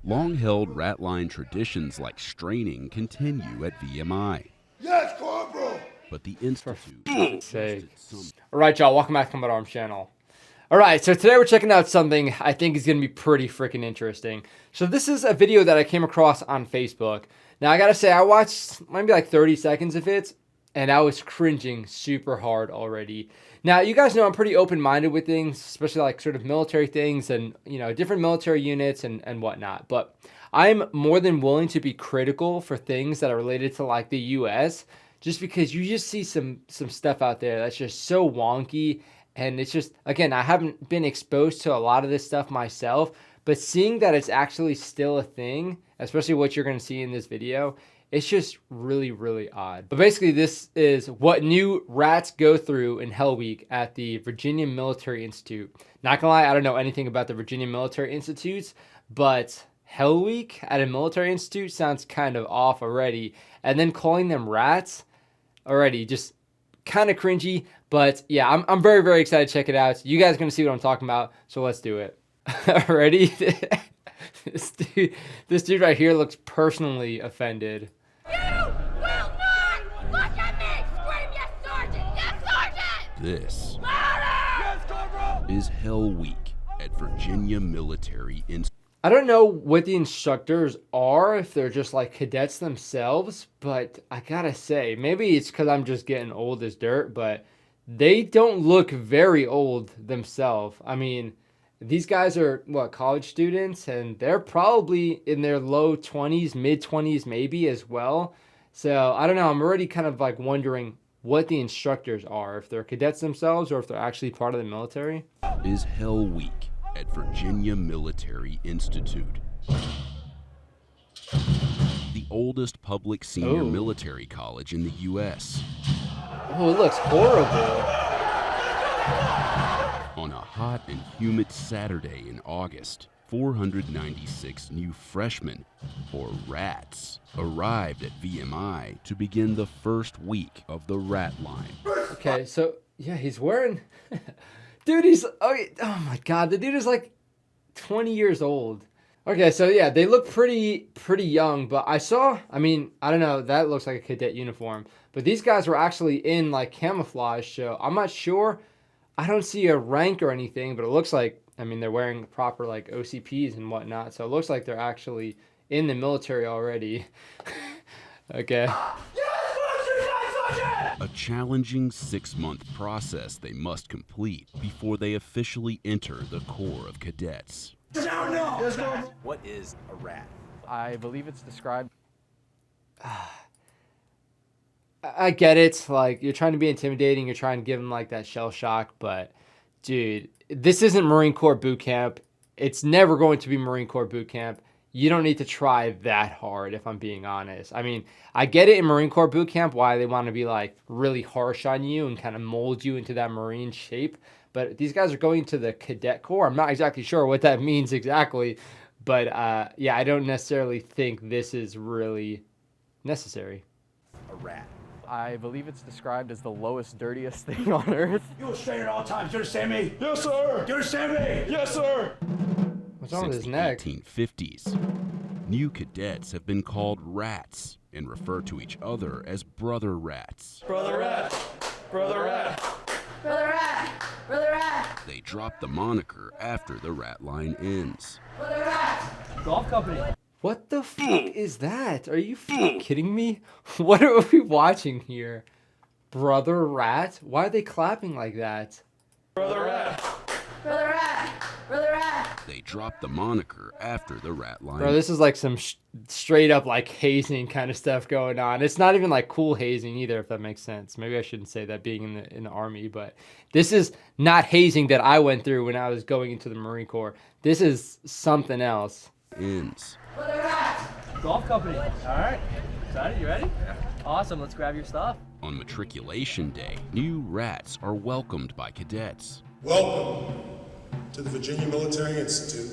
Long-held rat line traditions like straining continue at VMI. Yes, Corporal! But the Institute... All right, y'all, welcome back to Combat Arms channel. All right, so today we're checking out something I think is going to be pretty freaking interesting. So this is a video that I came across on Facebook. Now, I got to say, I watched maybe like 30 seconds of it, and I was cringing super hard already. Now, you guys know I'm pretty open-minded with things, especially like sort of military things and, you know, different military units and whatnot. But I'm more than willing to be critical for things that are related to like the U.S., just because you just see some stuff out there that's just so wonky. And it's just, again, I haven't been exposed to a lot of this stuff myself, but seeing that it's actually still a thing, especially what you're going to see in this video, it's just really, really odd. But basically, this is what new rats go through in Hell Week at the Virginia Military Institute. Not gonna lie, I don't know anything about the Virginia Military Institutes, but Hell Week at a military institute sounds kind of off already. And then calling them rats already, just kind of cringy. But yeah, I'm very, very excited to check it out. You guys are gonna see what I'm talking about, so let's do it. Ready? This dude right here looks personally offended. You will not look at me! Scream, yes, Sergeant! Yes, Sergeant! This Louder! Yes, Corporal! is Hell Week at Virginia Military Institute. I don't know what the instructors are, if they're just like cadets themselves, but I gotta say, maybe it's because I'm just getting old as dirt, but they don't look very old themselves. I mean, these guys are, what, college students, and they're probably in their low 20s, mid 20s maybe as well. So I don't know, I'm already kind of like wondering what the instructors are, if they're cadets themselves or if they're actually part of the military. Is Hell Week at Virginia Military Institute. The oldest public senior military college in the U.S. Oh, it looks horrible. On a hot and humid Saturday in August, 496 new freshmen, or rats, arrived at VMI to begin the first week of the rat line. Okay, so, yeah, he's wearing... Dude, he's... Oh my God, the dude is like 20 years old. Okay, so yeah, they look pretty young, but I mean, I don't know, that looks like a cadet uniform. But these guys were actually in like camouflage, so I'm not sure. I don't see a rank or anything, but it looks like, I mean, they're wearing proper like OCPs and whatnot, so it looks like they're actually in the military already. Okay. A challenging 6-month process they must complete before they officially enter the Corps of Cadets. What is a rat? I believe it's described. I get it. Like, you're trying to be intimidating. You're trying to give them like that shell shock. But, dude, this isn't Marine Corps boot camp. It's never going to be Marine Corps boot camp. You don't need to try that hard, if I'm being honest. I mean, I get it in Marine Corps boot camp why they want to be like really harsh on you and kind of mold you into that Marine shape. But these guys are going to the Cadet Corps. I'm not exactly sure what that means exactly. But yeah, I don't necessarily think this is really necessary. A rat. I believe it's described as the lowest, dirtiest thing on earth. You will straight at all times. Do you understand me? Yes, sir. Do you understand me? Yes, sir. What's wrong with his Since neck? the 1850s, new cadets have been called rats and refer to each other as brother rats. Brother rat. Brother rat. Brother Rat! Brother Rat! They drop the moniker after the rat line ends. Brother Rat! Golf company. What the fuck is that? Are you kidding me? What are we watching here? Brother Rat? Why are they clapping like that? Brother rat. Brother Rat! Brother Rat! They drop the moniker after the rat line. Bro, this is like some straight up like hazing kind of stuff going on. It's not even like cool hazing either, if that makes sense. Maybe I shouldn't say that being in the army, but this is not hazing that I went through when I was going into the Marine Corps. This is something else. Ends. Brother Rat! Golf company. All right. Excited? You ready? Yeah. Awesome. Let's grab your stuff. On matriculation day, new rats are welcomed by cadets. Welcome to the Virginia Military Institute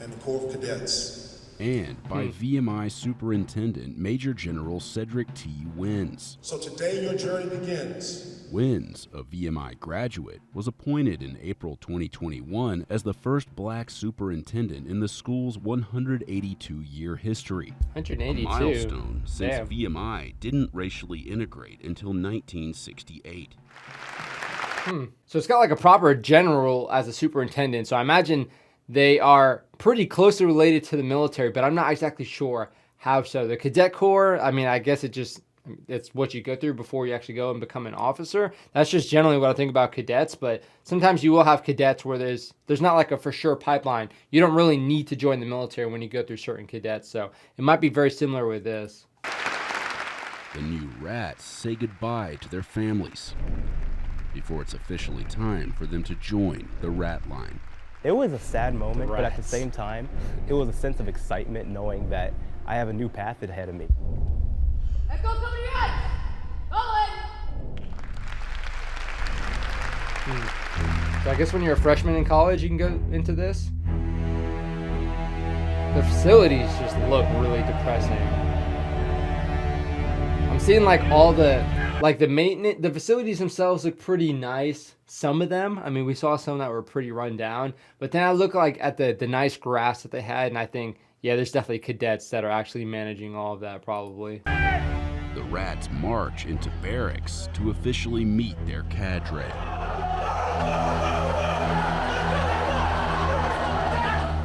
and the Corps of Cadets. and by VMI Superintendent Major General Cedric T. Wins. So today your journey begins. Wins, a VMI graduate, was appointed in April 2021 as the first black superintendent in the school's 182-year history. 182. A milestone since Damn. VMI didn't racially integrate until 1968. So it's got like a proper general as a superintendent. So I imagine they are pretty closely related to the military, but I'm not exactly sure how so. The Cadet Corps, I mean, I guess it's what you go through before you actually go and become an officer. That's just generally what I think about cadets, but sometimes you will have cadets where there's not like a for sure pipeline. You don't really need to join the military when you go through certain cadets, so it might be very similar with this. The new rats say goodbye to their families before it's officially time for them to join the rat line. It was a sad moment, but at the Rats. same time, it was a sense of excitement knowing that I have a new path ahead of me. Let's go, come your head! So I guess when you're a freshman in college, you can go into this. The facilities just look really depressing. I'm seeing like all the maintenance, the facilities themselves look pretty nice. Some of them, I mean, we saw some that were pretty run down, but then I look like at the nice grass that they had, and I think, yeah, there's definitely cadets that are actually managing all of that probably. The rats march into barracks to officially meet their cadre.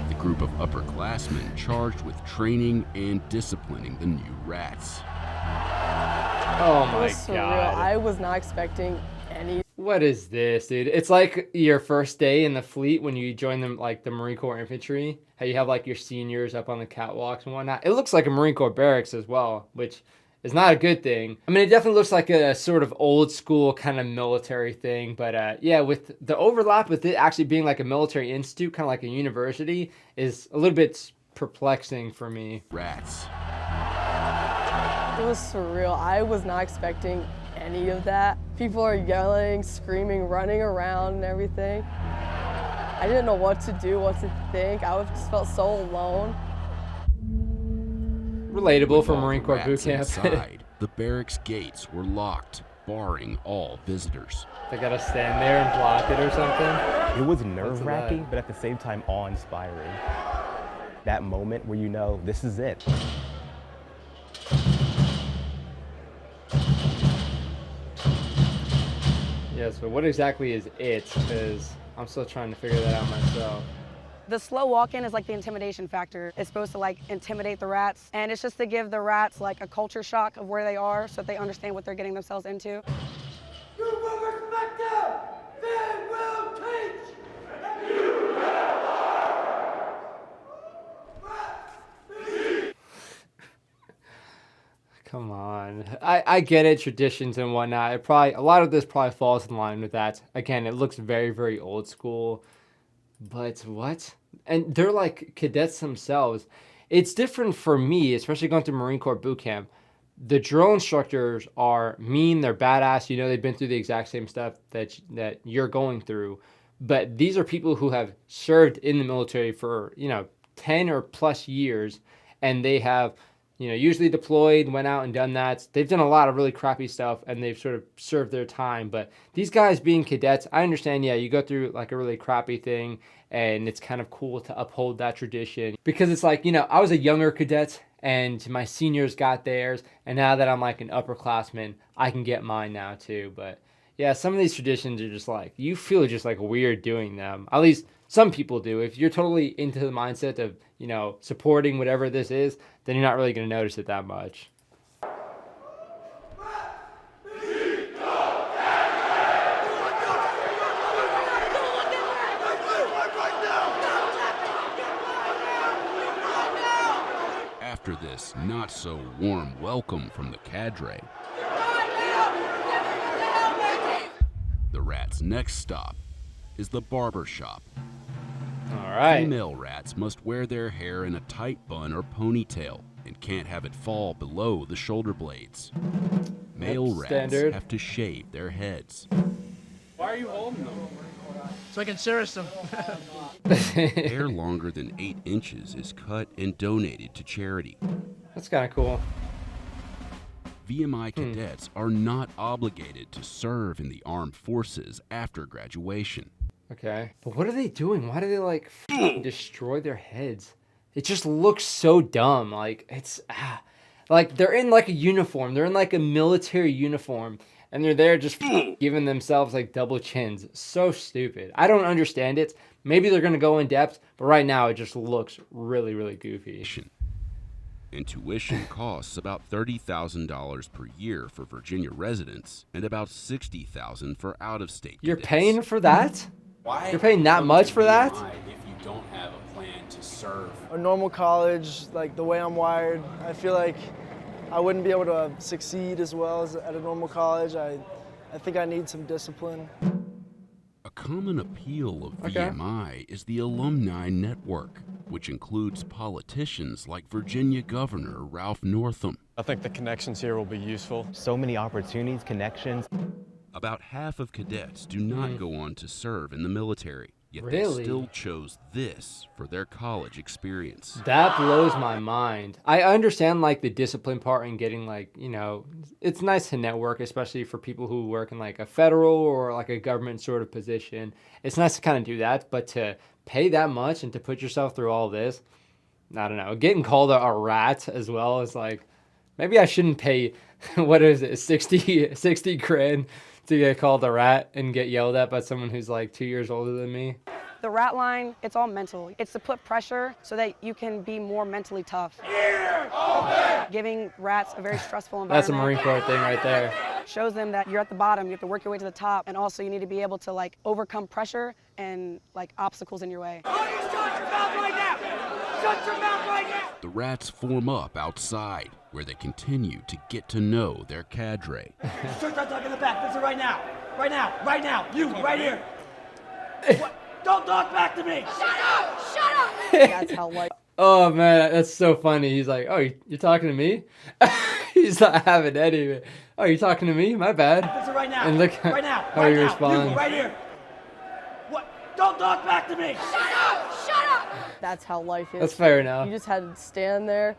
The group of upperclassmen charged with training and disciplining the new rats. Oh It my was surreal. god. I was not expecting any. What is this, dude? It's like your first day in the fleet when you join them, like the Marine Corps infantry. How you have like your seniors up on the catwalks and whatnot. It looks like a Marine Corps barracks as well, which is not a good thing. I mean, it definitely looks like a sort of old school kind of military thing. But yeah, with the overlap with it actually being like a military institute, kind of like a university, is a little bit perplexing for me. Rats. It was surreal. I was not expecting any of that. People are yelling, screaming, running around and everything. I didn't know what to do, what to think. I just felt so alone. Relatable With for all Marine the Corps rats boot camp. inside, the barracks gates were locked, barring all visitors. They gotta stand there and block it or something. It was nerve-wracking, but at the same time awe-inspiring. That moment where you know this is it. Yes, but what exactly is it? Because I'm still trying to figure that out myself. The slow walk-in is like the intimidation factor. It's supposed to like intimidate the rats, and it's just to give the rats like a culture shock of where they are so that they understand what they're getting themselves into. You will respect them! They will teach! Come on. I get it, traditions and whatnot. A lot of this probably falls in line with that. Again, it looks very, very old school. But what? And they're like cadets themselves. It's different for me, especially going through Marine Corps boot camp. The drill instructors are mean, they're badass. You know, they've been through the exact same stuff that you're going through. But these are people who have served in the military for, 10 or plus years. And they have, usually deployed, went out and done that. They've done a lot of really crappy stuff and they've sort of served their time. But these guys being cadets, I understand, yeah, you go through like a really crappy thing and it's kind of cool to uphold that tradition. Because it's like, I was a younger cadet and my seniors got theirs. And now that I'm like an upperclassman, I can get mine now too. But yeah, some of these traditions are just like, you feel just like weird doing them. At least some people do. If you're totally into the mindset of, supporting whatever this is, then you're not really going to notice it that much. After this not so warm welcome from the cadre, the rats' next stop is the barber shop. All right. Female rats must wear their hair in a tight bun or ponytail and can't have it fall below the shoulder blades. Male That's rats standard. have to shave their heads. Why are you holding them? so I can service them. Hair longer than 8 inches is cut and donated to charity. That's kind of cool. VMI cadets are not obligated to serve in the armed forces after graduation. Okay. But what are they doing? Why do they like destroy their heads? It just looks so dumb. Like it's like they're in like a uniform. They're in like a military uniform and they're there just giving themselves like double chins. So stupid. I don't understand it. Maybe they're going to go in depth, but right now it just looks really, really goofy. And tuition costs about $30,000 per year for Virginia residents and about $60,000 for out-of-state You're cadets. paying for that? Why You're paying that come much to for that? VMI if you don't have a plan to serve? A normal college, like the way I'm wired, I feel like I wouldn't be able to succeed as well as at a normal college. I think I need some discipline. A common appeal of VMI is the alumni network, which includes politicians like Virginia Governor Ralph Northam. I think the connections here will be useful. So many opportunities, connections. About half of cadets do not go on to serve in the military, yet Really? they still chose this for their college experience. That blows my mind. I understand like the discipline part and getting like, you know, it's nice to network, especially for people who work in like a federal or like a government sort of position. It's nice to kind of do that, but to pay that much and to put yourself through all this, I don't know. Getting called a rat as well is like, maybe I shouldn't pay, what is it, 60 grand to get called a rat and get yelled at by someone who's like 2 years older than me. The rat line, it's all mental. It's to put pressure so that you can be more mentally tough. Giving rats a very stressful environment. That's a Marine Corps thing right there. Shows them that you're at the bottom, you have to work your way to the top, and also you need to be able to like overcome pressure and like obstacles in your way. Shut your mouth right now! Shut your mouth right now! The rats form up outside, where they continue to get to know their cadre. Start that dog in the back. Listen right now. Right now. Right now. You, right here. What? Don't talk back to me! Shut up! Shut up! That's how like. Oh man, that's so funny. He's like, oh, you're talking to me? He's not having any of it. Oh, you're talking to me? My bad. Listen right now. And look right now. how Right he now. responds. You, right here. What? Don't talk back to me! Shut up! Shut up! That's how life is. That's fair enough. You just had to stand there,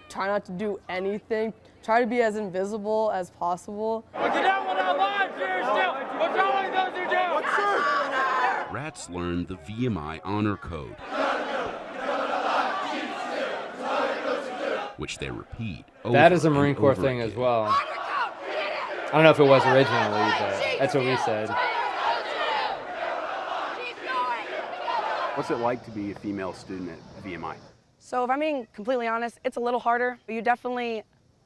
try not to do anything, try to be as invisible as possible. Rats learn the VMI honor code, which they repeat over That is a and Marine Corps over thing again. as well. I don't know if it was originally, but that's what we said. What's it like to be a female student at VMI? So if I'm being completely honest, it's a little harder. You definitely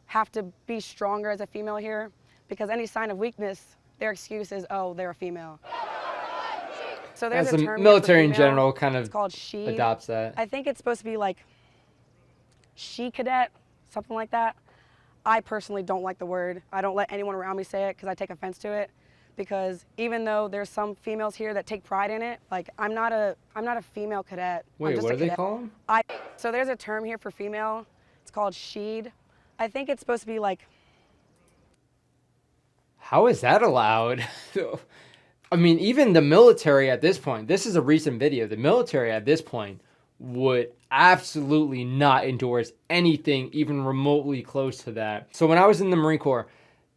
have to be stronger as a female here because any sign of weakness, their excuse is, oh, they're a female. So there's As a the term military in for female. general kind of It's called she. adopts that. I think it's supposed to be like she cadet, something like that. I personally don't like the word. I don't let anyone around me say it because I take offense to it. Because even though there's some females here that take pride in it, like I'm not a female cadet. I'm Wait, just what a do they cadet. call them? So there's a term here for female. It's called she'd. I think it's supposed to be like. How is that allowed? I mean, even the military at this point, this is a recent video, the military at this point would absolutely not endorse anything even remotely close to that. So when I was in the Marine Corps,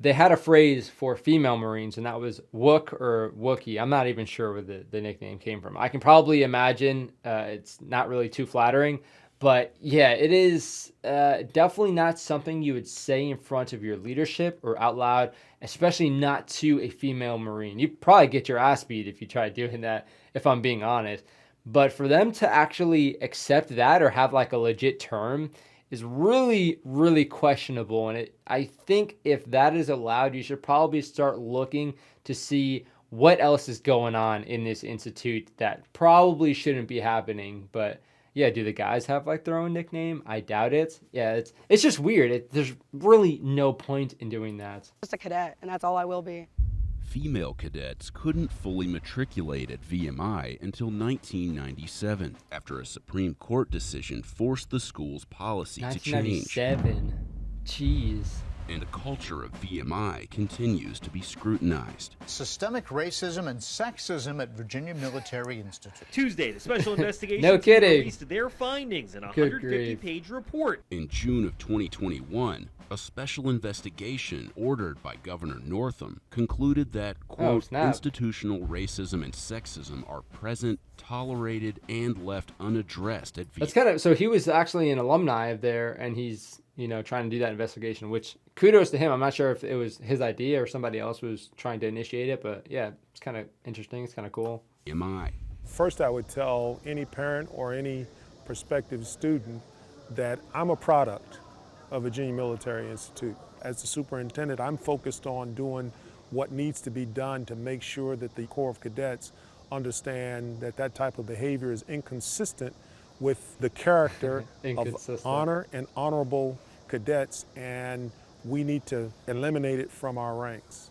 they had a phrase for female Marines, and that was Wook or Wookie. I'm not even sure where the nickname came from. I can probably imagine it's not really too flattering, but yeah, it is definitely not something you would say in front of your leadership or out loud, especially not to a female Marine. You'd probably get your ass beat if you tried doing that, if I'm being honest. But for them to actually accept that or have like a legit term is really, really questionable. And I think if that is allowed, you should probably start looking to see what else is going on in this institute that probably shouldn't be happening. But yeah, do the guys have like their own nickname? I doubt it. Yeah, it's just weird. There's really no point in doing that. Just a cadet, and that's all I will be. Female cadets couldn't fully matriculate at VMI until 1997, after a Supreme Court decision forced the school's policy to change. 1997. Jeez. And the culture of VMI continues to be scrutinized. Systemic racism and sexism at Virginia Military Institute. Tuesday, the Special Investigation No Team kidding. released their findings in a Good 150-page report. In June of 2021, a special investigation ordered by Governor Northam concluded that, quote, snap. institutional racism and sexism are present, tolerated, and left unaddressed at VMI. That's kind of, so he was actually an alumni of there, and he's, you know, trying to do that investigation, which kudos to him. I'm not sure if it was his idea or somebody else was trying to initiate it, but yeah, it's kind of interesting. It's kind of cool. VMI. First, I would tell any parent or any prospective student that I'm a product of Virginia Military Institute. As the superintendent, I'm focused on doing what needs to be done to make sure that the Corps of Cadets understand that that type of behavior is inconsistent with the character of honor and honorable cadets, and we need to eliminate it from our ranks.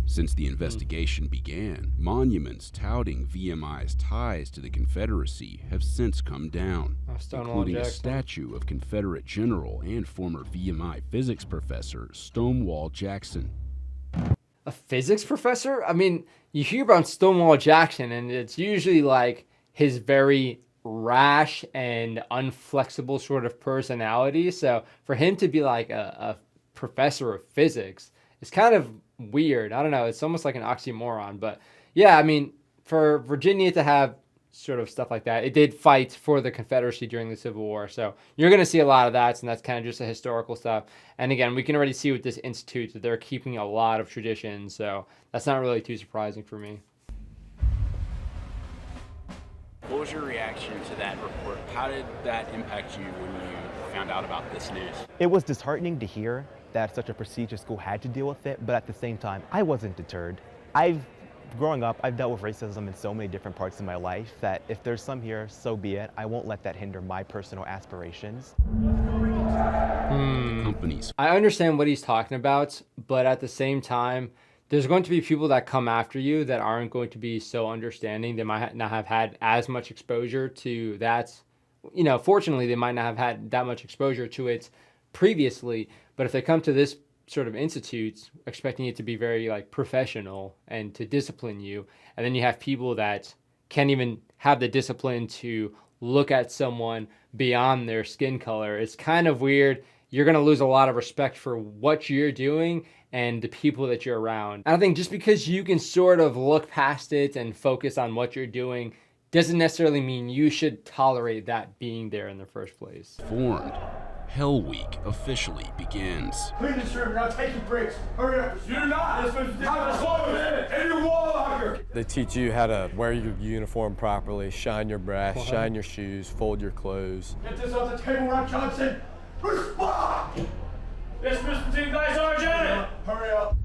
Since the investigation began, monuments touting VMI's ties to the Confederacy have since come down, including a statue of Confederate General and former VMI physics professor Stonewall Jackson. A physics professor? I mean, you hear about Stonewall Jackson, and it's usually like his very rash and unflexible sort of personality. So for him to be like a professor of physics is kind of weird. I don't know. It's almost like an oxymoron. But yeah, I mean, for Virginia to have sort of stuff like that, it did fight for the Confederacy during the Civil War. So you're going to see a lot of that, and that's kind of just the historical stuff. And again, we can already see with this institute that they're keeping a lot of traditions. So that's not really too surprising for me. What was your reaction to that report? How did that impact you when you found out about this news? It was disheartening to hear that such a prestigious school had to deal with it, but at the same time, I wasn't deterred. Growing up, I've dealt with racism in so many different parts of my life that if there's some here, so be it. I won't let that hinder my personal aspirations. I understand what he's talking about, but at the same time, there's going to be people that come after you that aren't going to be so understanding. They might not have had as much exposure to that. You know, fortunately, they might not have had that much exposure to it previously. But if they come to this sort of institutes expecting it to be very like professional and to discipline you, and then you have people that can't even have the discipline to look at someone beyond their skin color, it's kind of weird. You're going to lose a lot of respect for what you're doing and the people that you're around. And I think just because you can sort of look past it and focus on what you're doing doesn't necessarily mean you should tolerate that being there in the first place. Formed. Hell Week officially begins. Clean this room, now take your breaks. Hurry up. You're not. This was in your wall locker. They teach you how to wear your uniform properly, shine your brass, shine your shoes, fold your clothes. Get this off the table, Rob Johnson. Respond! Dismiss between guys, Sergeant! Hurry up.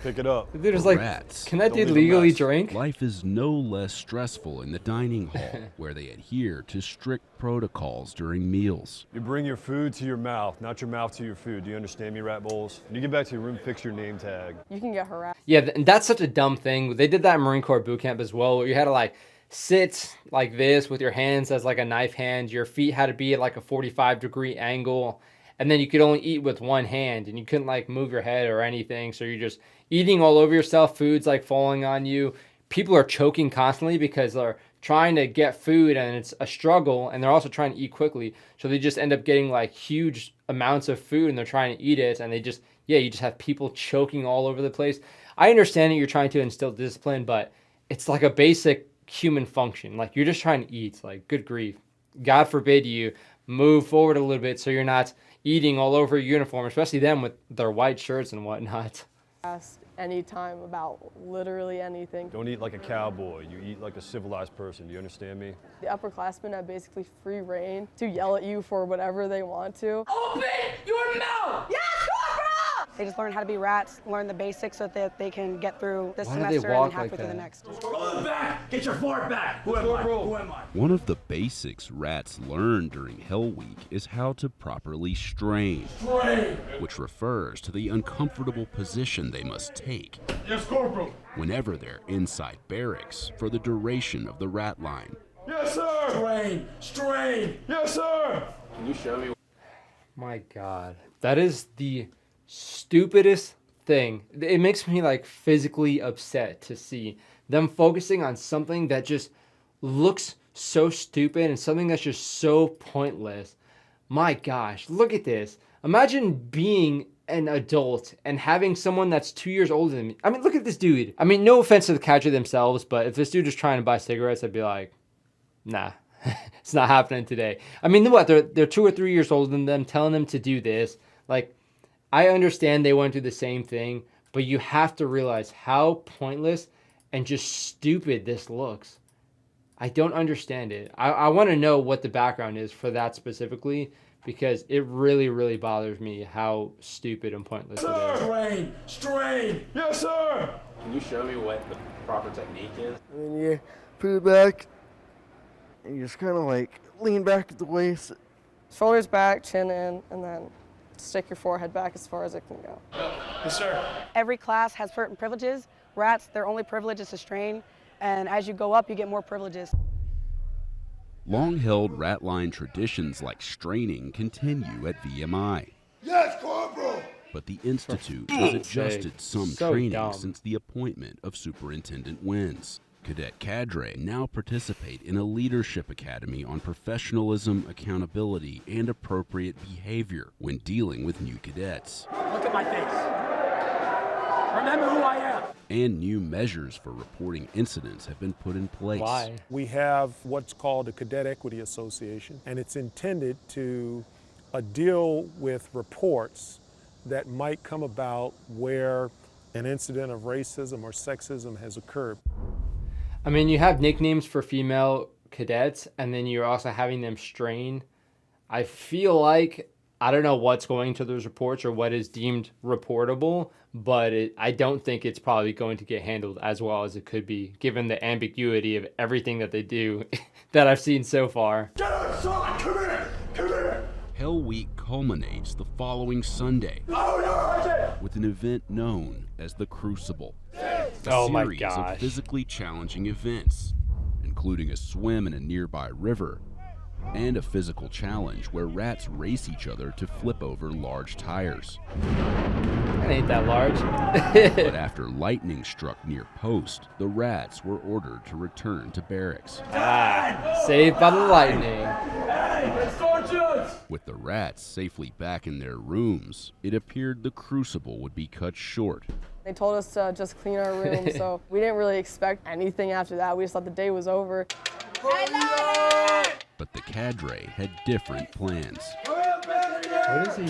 Pick it up. They're just like, can that dude legally drink? Life is no less stressful in the dining hall, where they adhere to strict protocols during meals. You bring your food to your mouth, not your mouth to your food. Do you understand me, rat bowls? When you get back to your room, fix your name tag. You can get harassed. Yeah, and that's such a dumb thing. They did that in Marine Corps boot camp as well, where you had to like sit like this with your hands as like a knife hand. Your feet had to be at like a 45-degree angle. And then you could only eat with one hand, and you couldn't like move your head or anything. So you're just eating all over yourself. Food's like falling on you. People are choking constantly because they're trying to get food, and it's a struggle. And they're also trying to eat quickly. So they just end up getting like huge amounts of food, and they're trying to eat it. And they just, yeah, you just have people choking all over the place. I understand that you're trying to instill discipline, but it's like a basic human function. Like you're just trying to eat. Like, good grief. God forbid you move forward a little bit so you're not eating all over your uniform, especially them with their white shirts and whatnot. Ask anytime about literally anything. Don't eat like a cowboy. You eat like a civilized person. Do you understand me? The upperclassmen have basically free reign to yell at you for whatever they want to. Open your mouth! Yes, Corporal! They just learn how to be rats, learn the basics so that they can get through this Why do they semester and walk then halfway like through the that? next. Go back! Get your fort back! Who am I? Who am I? One of the basics rats learn during Hell Week is how to properly strain, which refers to the uncomfortable position they must take Yes, Corporal. whenever they're inside barracks for the duration of the rat line. Yes, sir! Strain! Strain! Yes, sir! Can you show me? My God, that is the stupidest thing. It makes me like physically upset to see them focusing on something that just looks so stupid and something that's just so pointless. My gosh, look at this. Imagine being an adult and having someone that's 2 years older than me. I mean, look at this dude. I mean, no offense to the catcher themselves, but if this dude is trying to buy cigarettes, I'd be like, nah, it's not happening today. I mean, what? They're 2 or 3 years older than them, telling them to do this. Like, I understand they went through the same thing, but you have to realize how pointless and just stupid this looks. I don't understand it. I want to know what the background is for that specifically, because it really, really bothers me how stupid and pointless it is. Strain! Strain! Yes, sir! Can you show me what the proper technique is? And then you put it back, and you just kind of like lean back at the waist. Shoulders back, chin in, and then stick your forehead back as far as it can go. Yes, sir. Every class has certain privileges. Rats, their only privilege is to strain, and as you go up, you get more privileges. Long-held rat line traditions like straining continue at VMI. Yes, Corporal! But the Institute has adjusted some So training dumb. since the appointment of Superintendent Wins. Cadet cadre now participate in a leadership academy on professionalism, accountability, and appropriate behavior when dealing with new cadets. Look at my face. Remember who I am. And new measures for reporting incidents have been put in place. Why? We have what's called a Cadet Equity Association, and it's intended to deal with reports that might come about where an incident of racism or sexism has occurred. I mean, you have nicknames for female cadets, and then you're also having them strain. I feel like, I don't know what's going to those reports or what is deemed reportable, but I don't think it's probably going to get handled as well as it could be, given the ambiguity of everything that they do that I've seen so far. Get outside! Come here! Come here! Hell Week culminates the following Sunday with an event known as the Crucible. A Oh my series gosh. of physically challenging events, including a swim in a nearby river and a physical challenge where rats race each other to flip over large tires. It ain't that large. But after lightning struck near post, the rats were ordered to return to barracks. Saved by the lightning. Hey, Sergeant! With the rats safely back in their rooms, it appeared the Crucible would be cut short. They told us to just clean our room, so we didn't really expect anything after that. We just thought the day was over. But the cadre had different plans. What is he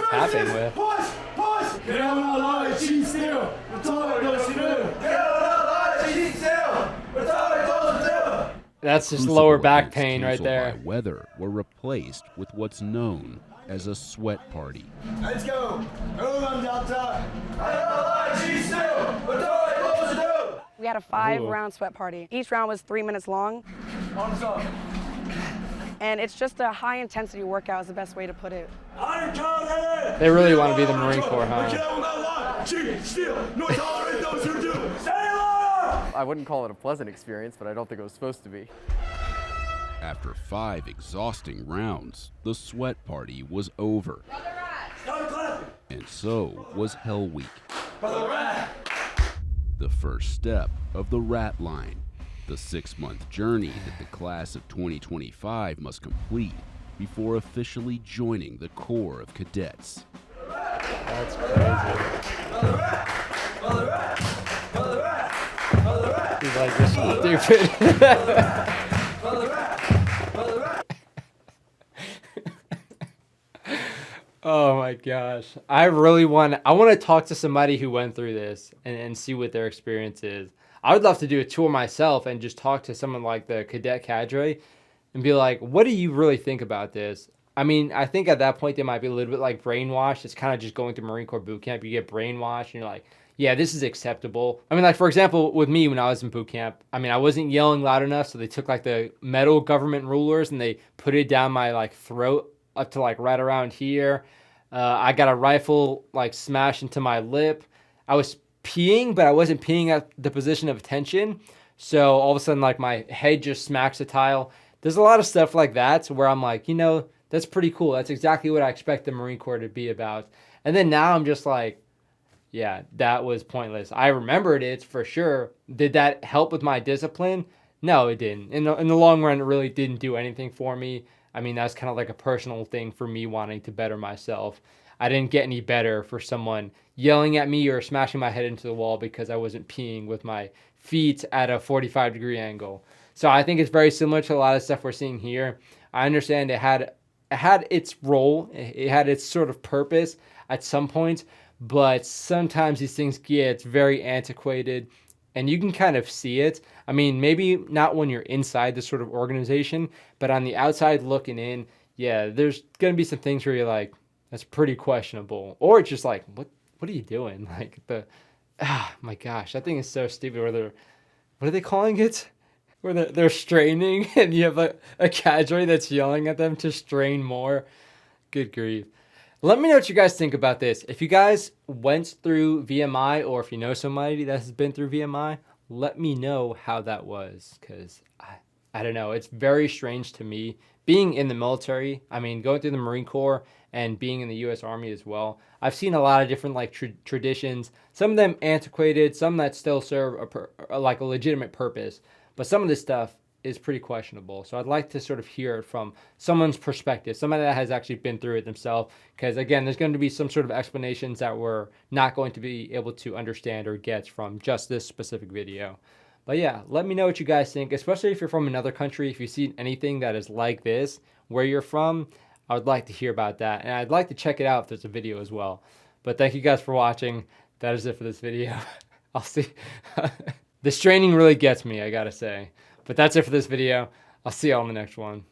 tapping with? Push! Push! Get out of the line, cheat still! Retard, don't you do? Get out of the line, cheat still! Retard, don't you do? That's just Crucible lower back events pain right canceled there. by weather were replaced with what's known as a sweat party. Let's go! Everyone down top! Get out of the line, cheat still! Retard, don't you do? We had a 5-round sweat party. Each round was 3 minutes long. Arms up! And it's just a high intensity workout is the best way to put it. They really want to be the Marine Corps, huh? I wouldn't call it a pleasant experience, but I don't think it was supposed to be. After 5 exhausting rounds, the sweat party was over. And so was Hell Week. The first step of the rat line. The 6-month journey that the class of 2025 must complete before officially joining the Corps of Cadets. That's crazy. He's like, this is stupid. Oh my gosh. I want to talk to somebody who went through this and see what their experience is. I would love to do a tour myself and just talk to someone like the cadet cadre and be like, what do you really think about this? I mean, I think at that point they might be a little bit like brainwashed. It's kind of just going through Marine Corps boot camp. You get brainwashed and you're like, yeah, this is acceptable. I mean, like, for example, with me when I was in boot camp, I mean, I wasn't yelling loud enough, so they took like the metal government rulers and they put it down my like throat up to like right around here. I got a rifle like smashed into my lip. I was peeing, but I wasn't peeing at the position of attention. So all of a sudden, like, my head just smacks the tile. There's a lot of stuff like that where I'm like, you know, That's pretty cool. That's exactly what I expect the Marine Corps to be about. And then now I'm just like, yeah, that was pointless. I remembered it for sure. Did that help with my discipline? No, it didn't. In the long run, it really didn't do anything for me. I mean, that's kind of like a personal thing for me wanting to better myself. I didn't get any better for someone yelling at me or smashing my head into the wall because I wasn't peeing with my feet at a 45-degree angle. So I think it's very similar to a lot of stuff we're seeing here. I understand it had its role. It had its sort of purpose at some point, but sometimes these things get very antiquated and you can kind of see it. I mean, maybe not when you're inside this sort of organization, but on the outside looking in, yeah, there's going to be some things where you're like, that's pretty questionable. Or it's just like, what are you doing? Like my gosh, that thing is so stupid. What are they calling it? Where they're straining and you have a cadre that's yelling at them to strain more. Good grief. Let me know what you guys think about this. If you guys went through VMI or if you know somebody that has been through VMI, let me know how that was, because I don't know. It's very strange to me being in the military. I mean, going through the Marine Corps and being in the U.S. Army as well. I've seen a lot of different like traditions, some of them antiquated, some that still serve like a legitimate purpose. But some of this stuff is pretty questionable. So I'd like to sort of hear it from someone's perspective, somebody that has actually been through it themselves. Because again, there's going to be some sort of explanations that we're not going to be able to understand or get from just this specific video. But yeah, let me know what you guys think, especially if you're from another country. If you've seen anything that is like this, where you're from, I would like to hear about that. And I'd like to check it out if there's a video as well. But thank you guys for watching. That is it for this video. I'll see. This training really gets me, I gotta say. But that's it for this video. I'll see y'all in the next one.